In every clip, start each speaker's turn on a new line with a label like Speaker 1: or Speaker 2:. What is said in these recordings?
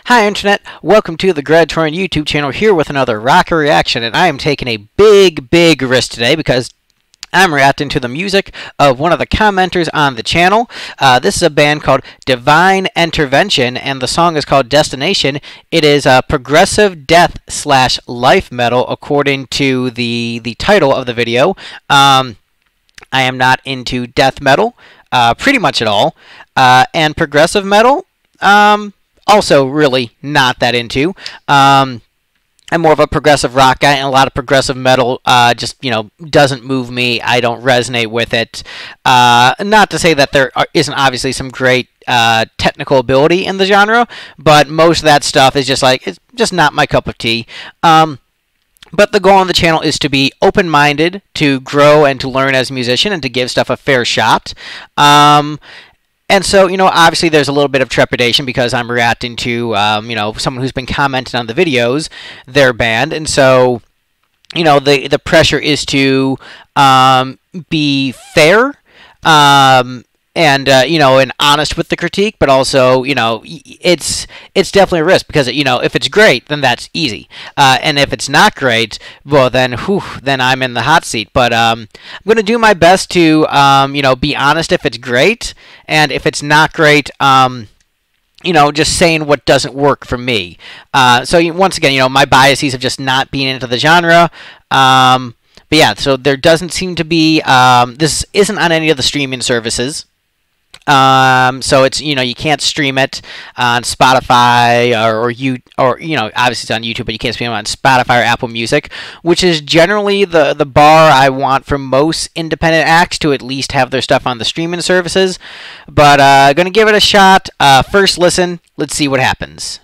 Speaker 1: Hi Internet, welcome to the Gradatorian YouTube channel here with another rocker reaction, and I am taking a big risk today because I'm reacting to the music of one of the commenters on the channel. This is a band called DevineENTERventioN, and the song is called Destination. It is progressive death / life metal according to the title of the video. I am not into death metal pretty much at all, and progressive metal also really not that into. I'm more of a progressive rock guy, and a lot of progressive metal just, doesn't move me. I don't resonate with it. Not to say that there isn't obviously some great technical ability in the genre, but most of that stuff is just like, it's just not my cup of tea. But the goal on the channel is to be open-minded, to grow and to learn as a musician, and to give stuff a fair shot. And so, obviously there's a little bit of trepidation because I'm reacting to, someone who's been commenting on the videos, their band. And so, the pressure is to be fair and honest with the critique, but also, it's definitely a risk because, if it's great, then that's easy. And if it's not great, well, then I'm in the hot seat. But I'm going to do my best to, be honest if it's great, and if it's not great, just saying what doesn't work for me. So once again, my biases of just not being into the genre. But yeah, so there doesn't seem to be, this isn't on any of the streaming services. So it's, you can't stream it on Spotify or obviously it's on YouTube, but you can't stream it on Spotify or Apple Music, which is generally the bar I want for most independent acts, to at least have their stuff on the streaming services. But gonna give it a shot. First listen, let's see what happens.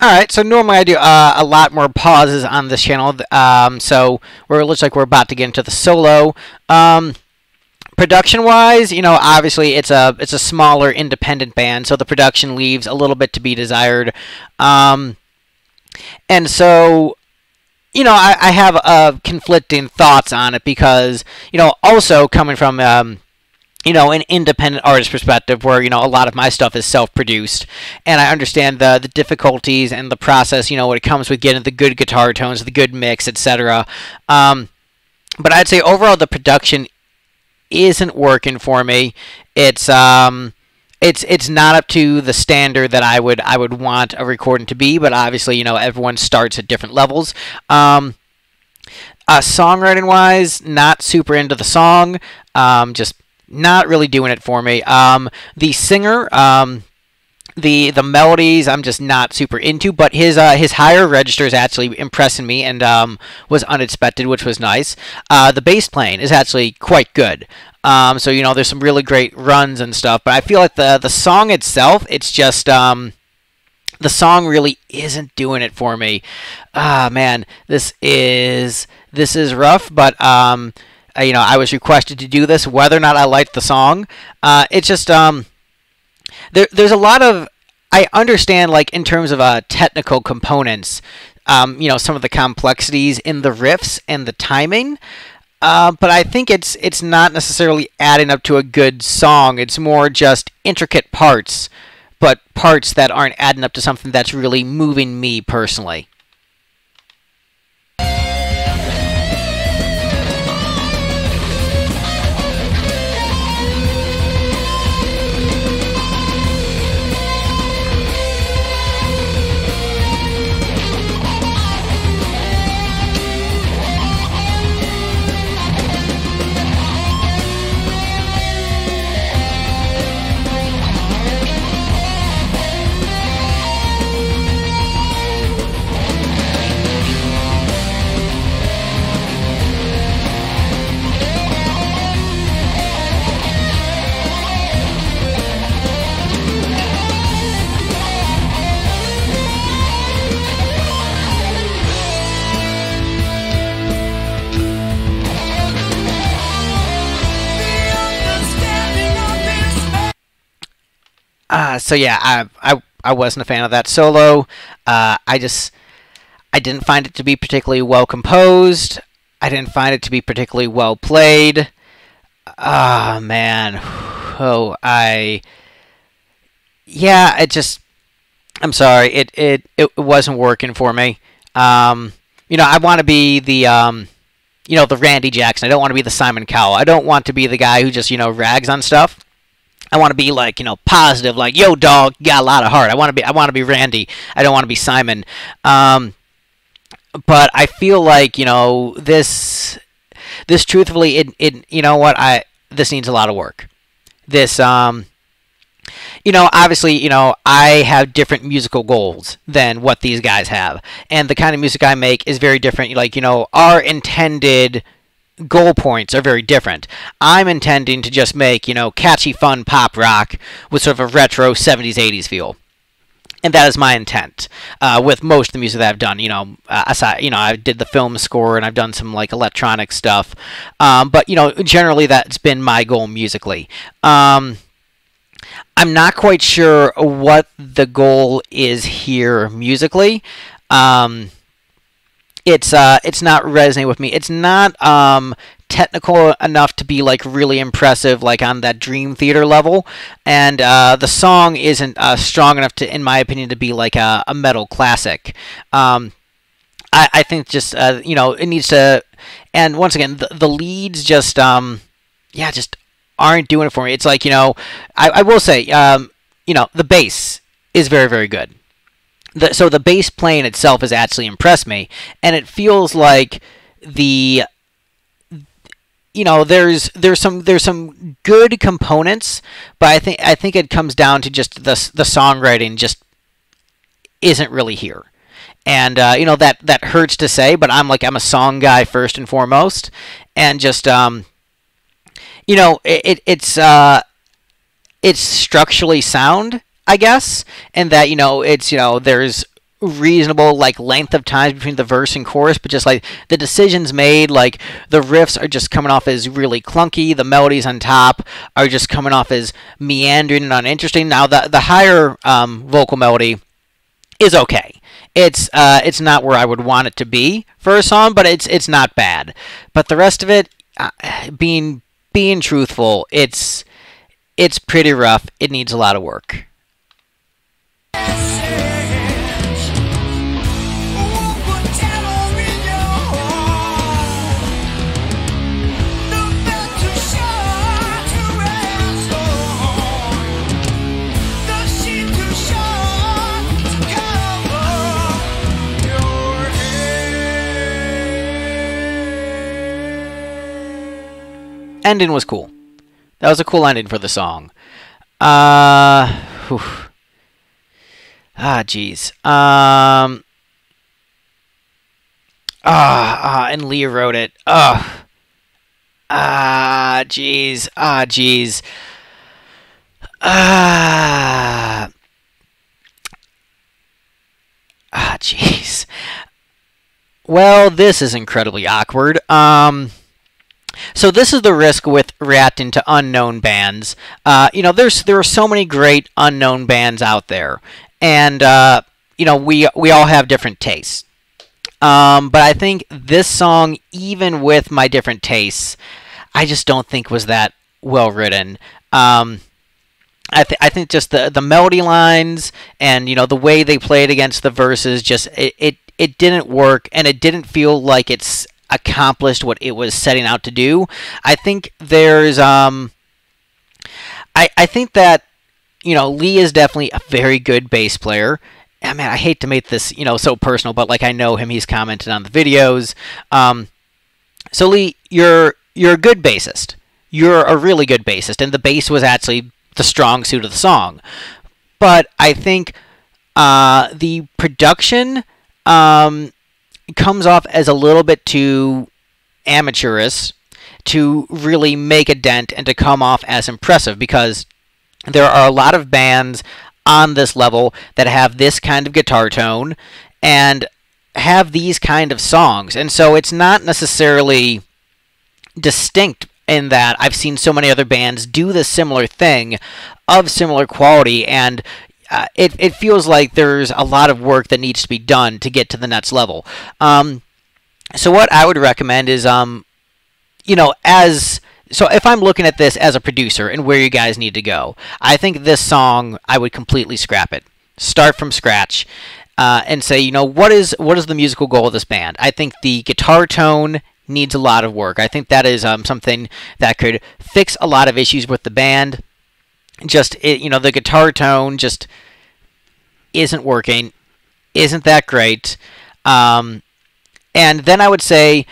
Speaker 1: Alright, so normally I do a lot more pauses on this channel, so it looks like we're about to get into the solo. Production-wise, obviously it's a smaller independent band, so the production leaves a little bit to be desired. And so, I have conflicting thoughts on it because, also coming from an independent artist perspective where, a lot of my stuff is self-produced, and I understand the difficulties and the process, when it comes with getting the good guitar tones, the good mix, etc. But I'd say overall the production isn't working for me. It's it's not up to the standard that I would want a recording to be, but obviously, everyone starts at different levels. Songwriting wise, not super into the song. Just not really doing it for me. The singer, the melodies, I'm just not super into. But his higher register is actually impressing me and was unexpected, which was nice. The bass playing is actually quite good. So there's some really great runs and stuff. But I feel like the song itself, it's just the song really isn't doing it for me. Man, this is rough, but I was requested to do this, whether or not I liked the song. It's just there's a lot of, I understand, like, in terms of technical components, some of the complexities in the riffs and the timing. But I think it's not necessarily adding up to a good song. It's more just intricate parts, but parts that aren't adding up to something that's really moving me personally. So yeah, I wasn't a fan of that solo. I didn't find it to be particularly well composed. I didn't find it to be particularly well played. Ah, man. Yeah, I'm sorry. It wasn't working for me. I want to be the the Randy Jackson. I don't want to be the Simon Cowell. I don't want to be the guy who just rags on stuff. I want to be like, positive, like, yo, dog, you got a lot of heart. I want to be Randy. I don't want to be Simon. But I feel like, this truthfully, this needs a lot of work. This, obviously, I have different musical goals than what these guys have. And the kind of music I make is very different. Like, our intended goal points are very different. I'm intending to just make, catchy, fun pop rock with sort of a retro 70s, 80s feel. And that is my intent with most of the music that I've done. Aside, I did the film score and I've done some like electronic stuff. But generally that's been my goal musically. I'm not quite sure what the goal is here musically. It's not resonating with me. It's not technical enough to be like really impressive, like on that Dream Theater level, and the song isn't strong enough to, in my opinion, to be like a metal classic. I think just it needs to, and once again, the leads just just aren't doing it for me. It's like I will say the bass is very, very good. So the bass playing itself has actually impressed me, and it feels like there's some good components, but I think it comes down to just the songwriting just isn't really here, and that hurts to say, but I'm a song guy first and foremost, and just it's structurally sound, I guess, and that it's there's reasonable like length of time between the verse and chorus, but just like the decisions made, like the riffs are just coming off as really clunky, the melodies on top are just coming off as meandering and uninteresting. Now the higher vocal melody is okay. It's not where I would want it to be for a song, but it's not bad. But the rest of it, being truthful, it's pretty rough. It needs a lot of work. ending was cool. That was a cool ending for the song. Jeez. And Leah wrote it. Jeez. Jeez. Jeez. Well, this is incredibly awkward. So this is the risk with reacting to unknown bands. There are so many great unknown bands out there, and we all have different tastes. But I think this song, even with my different tastes, I just don't think was that well written. I think just the melody lines and the way they played against the verses, just it didn't work, and it didn't feel like it's accomplished what it was setting out to do. I think there's I think that Lee is definitely a very good bass player. I mean, I hate to make this so personal, but like I know him, he's commented on the videos. So Lee, you're a good bassist. You're a really good bassist, and the bass was actually the strong suit of the song. But I think the production comes off as a little bit too amateurish to really make a dent and to come off as impressive, because there are a lot of bands on this level that have this kind of guitar tone and have these kind of songs, and so it's not necessarily distinct in that I've seen so many other bands do this similar thing of similar quality, and it feels like there's a lot of work that needs to be done to get to the next level. So what I would recommend is, so if I'm looking at this as a producer and where you guys need to go, I think this song, I would completely scrap it. Start from scratch and say, what is the musical goal of this band? I think the guitar tone needs a lot of work. I think that is something that could fix a lot of issues with the band. Just, the guitar tone just isn't working, isn't that great. And then I would say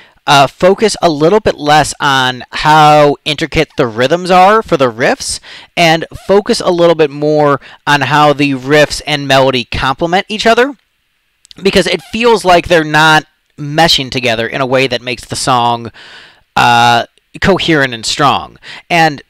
Speaker 1: focus a little bit less on how intricate the rhythms are for the riffs, and focus a little bit more on how the riffs and melody complement each other, because it feels like they're not meshing together in a way that makes the song coherent and strong. And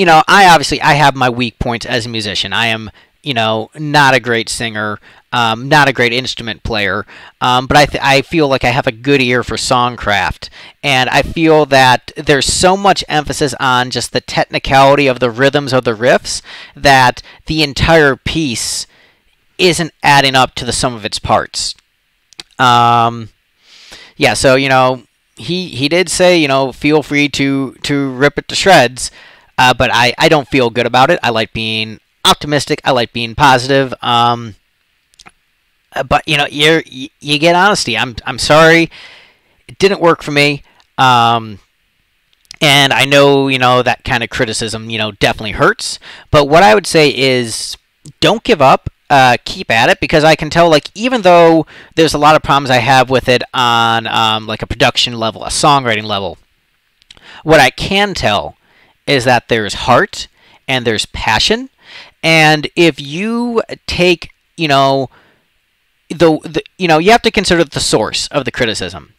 Speaker 1: I have my weak points as a musician. I am, not a great singer, not a great instrument player, but I feel like I have a good ear for songcraft, and I feel that there's so much emphasis on just the technicality of the rhythms of the riffs that the entire piece isn't adding up to the sum of its parts. Yeah, so, he did say, feel free to rip it to shreds, but I don't feel good about it. I like being optimistic. I like being positive. But you get honesty. I'm sorry, it didn't work for me. And I know that kind of criticism definitely hurts. But what I would say is, don't give up. Keep at it, because I can tell, like, even though there's a lot of problems I have with it on like a production level, a songwriting level, what I can tell is that there's heart and there's passion. And if you take, you have to consider the source of the criticism.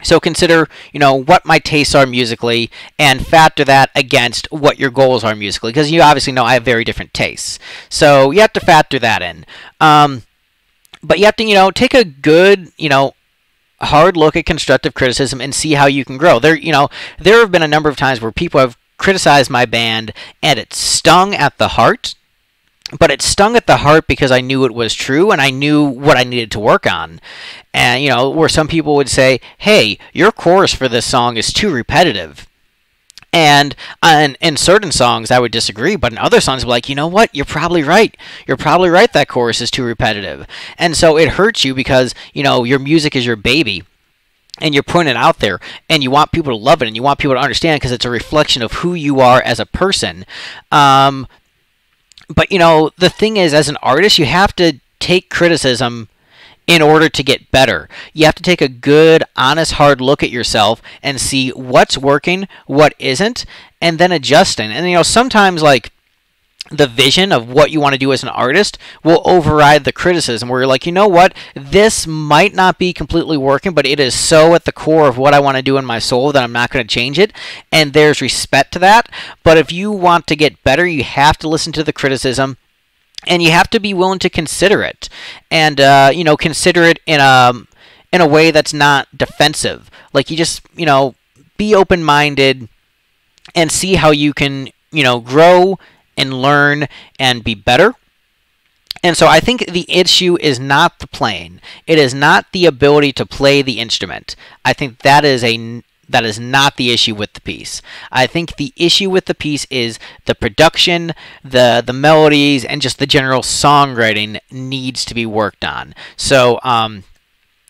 Speaker 1: So consider, what my tastes are musically, and factor that against what your goals are musically, because you obviously know I have very different tastes. So you have to factor that in. But you have to, take a good, hard look at constructive criticism and see how you can grow. There have been a number of times where people have criticized my band, and it stung at the heart. But it stung at the heart because I knew it was true, and I knew what I needed to work on. And, where some people would say, hey, your chorus for this song is too repetitive. And in certain songs, I would disagree, but in other songs, I'd be like, you know what? You're probably right. You're probably right that chorus is too repetitive. And so it hurts you because, your music is your baby. And you're putting it out there, and you want people to love it, and you want people to understand, because it's a reflection of who you are as a person. But, the thing is, as an artist, you have to take criticism in order to get better. You have to take a good, honest, hard look at yourself and see what's working, what isn't, and then adjusting. And, you know, sometimes, like, the vision of what you want to do as an artist will override the criticism, where you're like, you know what, this might not be completely working, but it is so at the core of what I want to do in my soul that I'm not going to change it, and there's respect to that. But if you want to get better, you have to listen to the criticism, and you have to be willing to consider it, and you know, consider it in a way that's not defensive. Like, you just, you know, be open-minded and see how you can, you know, grow and learn and be better. And so I think the issue is not the playing. It is not the ability to play the instrument. I think that is not the issue with the piece. I think the issue with the piece is the production, the melodies, and just the general songwriting needs to be worked on. So,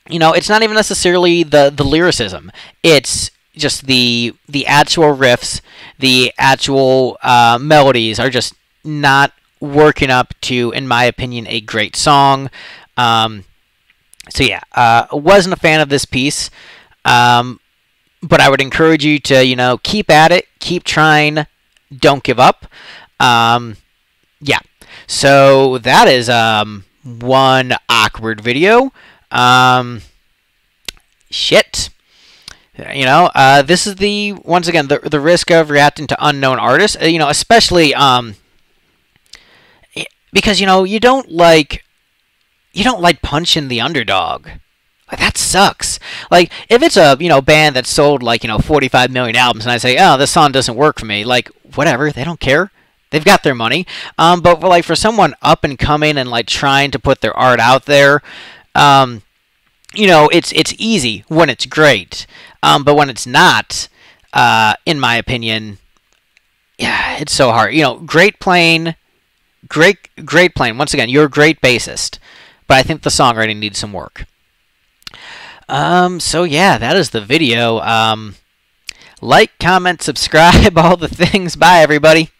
Speaker 1: you know, it's not even necessarily the lyricism. It's just the actual riffs, the actual melodies are just not working up to, in my opinion, a great song. So yeah, wasn't a fan of this piece, but I would encourage you to, you know, keep at it, keep trying, don't give up. Yeah, so that is one awkward video. Shit. You know, this is once again, the risk of reacting to unknown artists, you know, especially, because, you know, you don't like punching the underdog. Like, that sucks. Like, if it's a, you know, band that sold, like, you know, 45 million albums, and I say, oh, this song doesn't work for me, like, whatever, they don't care. They've got their money. But for, like, for someone up and coming and, like, trying to put their art out there, you know, it's easy when it's great. But when it's not, in my opinion, yeah, it's so hard. You know, great playing. Once again, you're a great bassist, but I think the songwriting needs some work. So yeah, that is the video. Like, comment, subscribe, all the things. Bye, everybody.